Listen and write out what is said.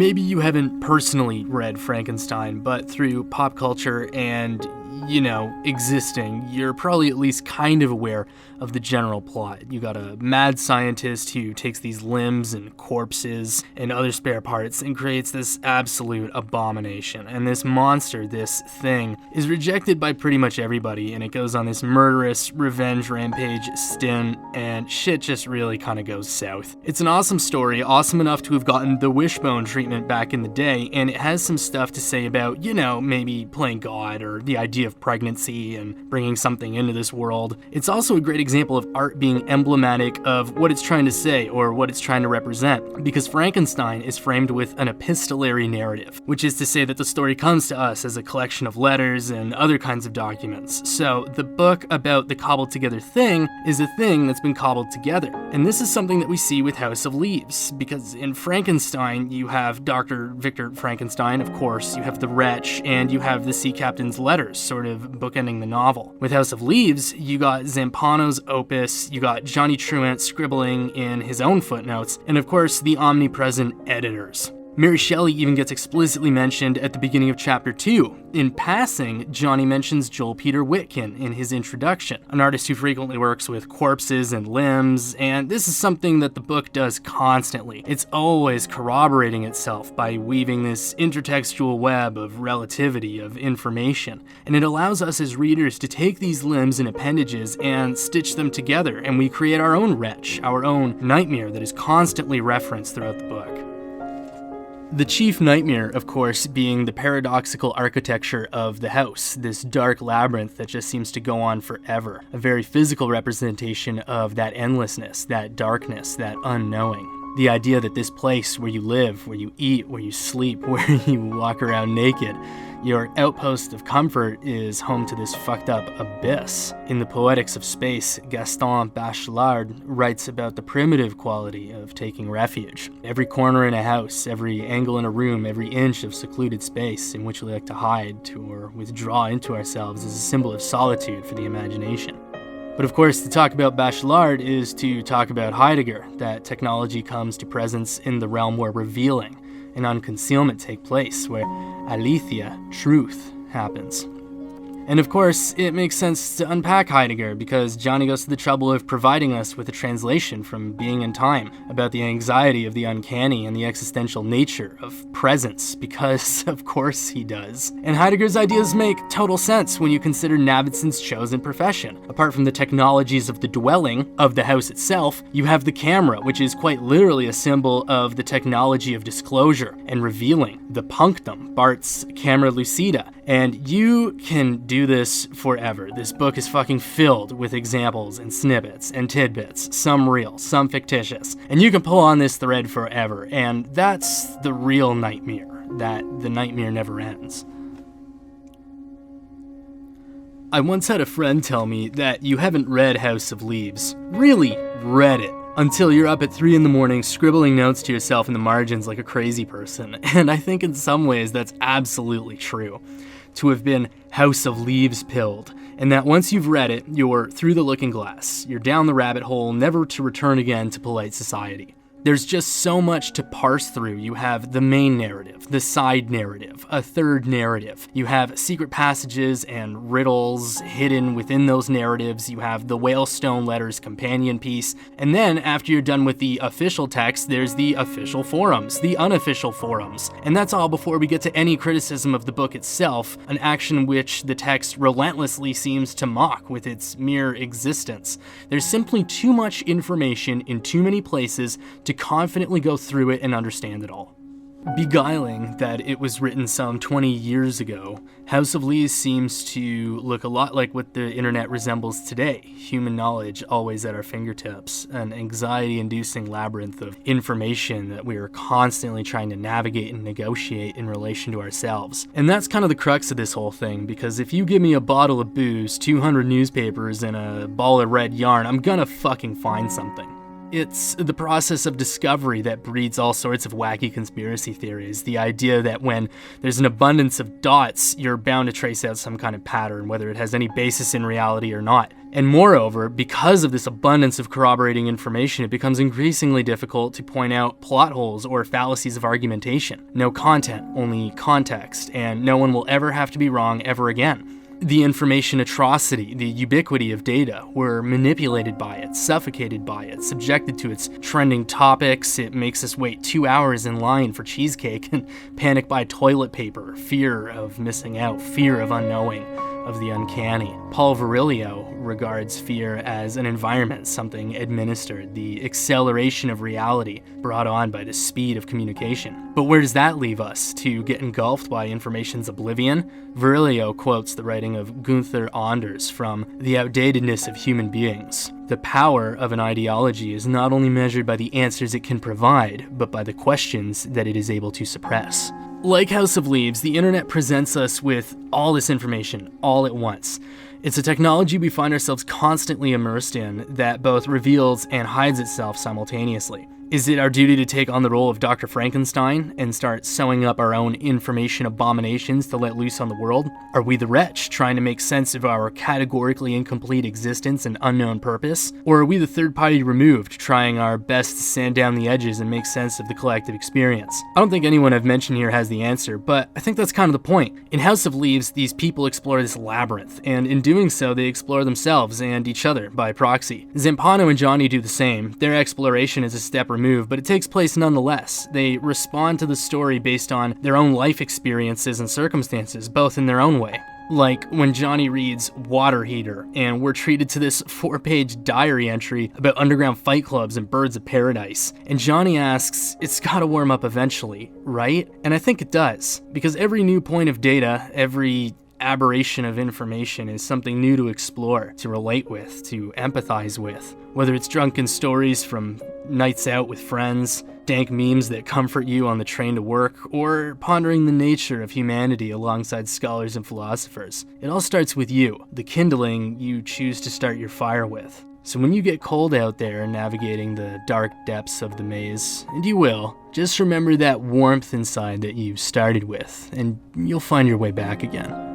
Maybe you haven't personally read Frankenstein, but through pop culture and, existing, you're probably at least kind of aware of the general plot. You got a mad scientist who takes these limbs and corpses and other spare parts and creates this absolute abomination. And this monster, this thing, is rejected by pretty much everybody, and it goes on this murderous revenge rampage stint, and shit just really kind of goes south. It's an awesome story, awesome enough to have gotten the Wishbone treatment back in the day, and it has some stuff to say about, maybe playing God or the idea of pregnancy and bringing something into this world. It's also a great example of art being emblematic of what it's trying to say or what it's trying to represent, because Frankenstein is framed with an epistolary narrative, which is to say that the story comes to us as a collection of letters and other kinds of documents. So the book about the cobbled together thing is a thing that's been cobbled together. And this is something that we see with House of Leaves, because in Frankenstein you have Dr. Victor Frankenstein, of course, you have the Wretch, and you have the Sea Captain's letters, sort of bookending the novel. With House of Leaves, you got Zampano's opus, you got Johnny Truant scribbling in his own footnotes, and of course the omnipresent editors. Mary Shelley even gets explicitly mentioned at the beginning of chapter 2. In passing, Johnny mentions Joel Peter Witkin in his introduction, an artist who frequently works with corpses and limbs, and this is something that the book does constantly. It's always corroborating itself by weaving this intertextual web of relativity, of information, and it allows us as readers to take these limbs and appendages and stitch them together, and we create our own wretch, our own nightmare that is constantly referenced throughout the book. The chief nightmare, of course, being the paradoxical architecture of the house, this dark labyrinth that just seems to go on forever, a very physical representation of that endlessness, that darkness, that unknowing. The idea that this place where you live, where you eat, where you sleep, where you walk around naked, your outpost of comfort is home to this fucked up abyss. In The Poetics of Space, Gaston Bachelard writes about the primitive quality of taking refuge. Every corner in a house, every angle in a room, every inch of secluded space in which we like to hide or withdraw into ourselves is a symbol of solitude for the imagination. But of course, to talk about Bachelard is to talk about Heidegger, that technology comes to presence in the realm where revealing and unconcealment take place, where aletheia, truth, happens. And of course, it makes sense to unpack Heidegger because Johnny goes to the trouble of providing us with a translation from Being and Time about the anxiety of the uncanny and the existential nature of presence, because of course he does. And Heidegger's ideas make total sense when you consider Navidson's chosen profession. Apart from the technologies of the dwelling, of the house itself, you have the camera, which is quite literally a symbol of the technology of disclosure and revealing, the punctum, Barthes's camera lucida. And you can do this forever. This book is fucking filled with examples and snippets and tidbits, some real, some fictitious. And you can pull on this thread forever, and that's the real nightmare, that the nightmare never ends. I once had a friend tell me that you haven't read House of Leaves. Really read it. Until you're up at 3 a.m. scribbling notes to yourself in the margins like a crazy person. And I think in some ways that's absolutely true. To have been House of Leaves pilled, and that once you've read it, you're through the looking glass. You're down the rabbit hole, never to return again to polite society. There's just so much to parse through. You have the main narrative, the side narrative, a third narrative. You have secret passages and riddles hidden within those narratives. You have the Whalestone Letters companion piece. And then after you're done with the official text, there's the official forums, the unofficial forums. And that's all before we get to any criticism of the book itself, an action which the text relentlessly seems to mock with its mere existence. There's simply too much information in too many places to confidently go through it and understand it all. Beguiling that it was written some 20 years ago, House of Leaves seems to look a lot like what the internet resembles today. Human knowledge always at our fingertips, an anxiety-inducing labyrinth of information that we are constantly trying to navigate and negotiate in relation to ourselves. And that's kind of the crux of this whole thing, because if you give me a bottle of booze, 200 newspapers, and a ball of red yarn, I'm gonna fucking find something. It's the process of discovery that breeds all sorts of wacky conspiracy theories. The idea that when there's an abundance of dots, you're bound to trace out some kind of pattern, whether it has any basis in reality or not. And moreover, because of this abundance of corroborating information, it becomes increasingly difficult to point out plot holes or fallacies of argumentation. No content, only context, and no one will ever have to be wrong ever again. The information atrocity, the ubiquity of data, we're manipulated by it, suffocated by it, subjected to its trending topics. It makes us wait 2 hours in line for cheesecake and panic buy toilet paper, fear of missing out, fear of unknowing, of the uncanny. Paul Virilio regards fear as an environment, something administered, the acceleration of reality brought on by the speed of communication. But where does that leave us? To get engulfed by information's oblivion? Virilio quotes the writing of Gunther Anders from The Outdatedness of Human Beings. The power of an ideology is not only measured by the answers it can provide, but by the questions that it is able to suppress. Like House of Leaves, the internet presents us with all this information all at once. It's a technology we find ourselves constantly immersed in that both reveals and hides itself simultaneously. Is it our duty to take on the role of Dr. Frankenstein and start sewing up our own information abominations to let loose on the world? Are we the wretch trying to make sense of our categorically incomplete existence and unknown purpose? Or are we the third party removed, trying our best to sand down the edges and make sense of the collective experience? I don't think anyone I've mentioned here has the answer, but I think that's kind of the point. In House of Leaves, these people explore this labyrinth, and in doing so, they explore themselves and each other by proxy. Zampano and Johnny do the same. Their exploration is a step removed, but it takes place nonetheless. They respond to the story based on their own life experiences and circumstances, both in their own way. Like when Johnny reads Water Heater, and we're treated to this 4-page diary entry about underground fight clubs and birds of paradise. And Johnny asks, it's gotta warm up eventually, right? And I think it does, because every new point of data, every aberration of information is something new to explore, to relate with, to empathize with. Whether it's drunken stories from nights out with friends, dank memes that comfort you on the train to work, or pondering the nature of humanity alongside scholars and philosophers. It all starts with you, the kindling you choose to start your fire with. So when you get cold out there navigating the dark depths of the maze, and you will, just remember that warmth inside that you started with, and you'll find your way back again.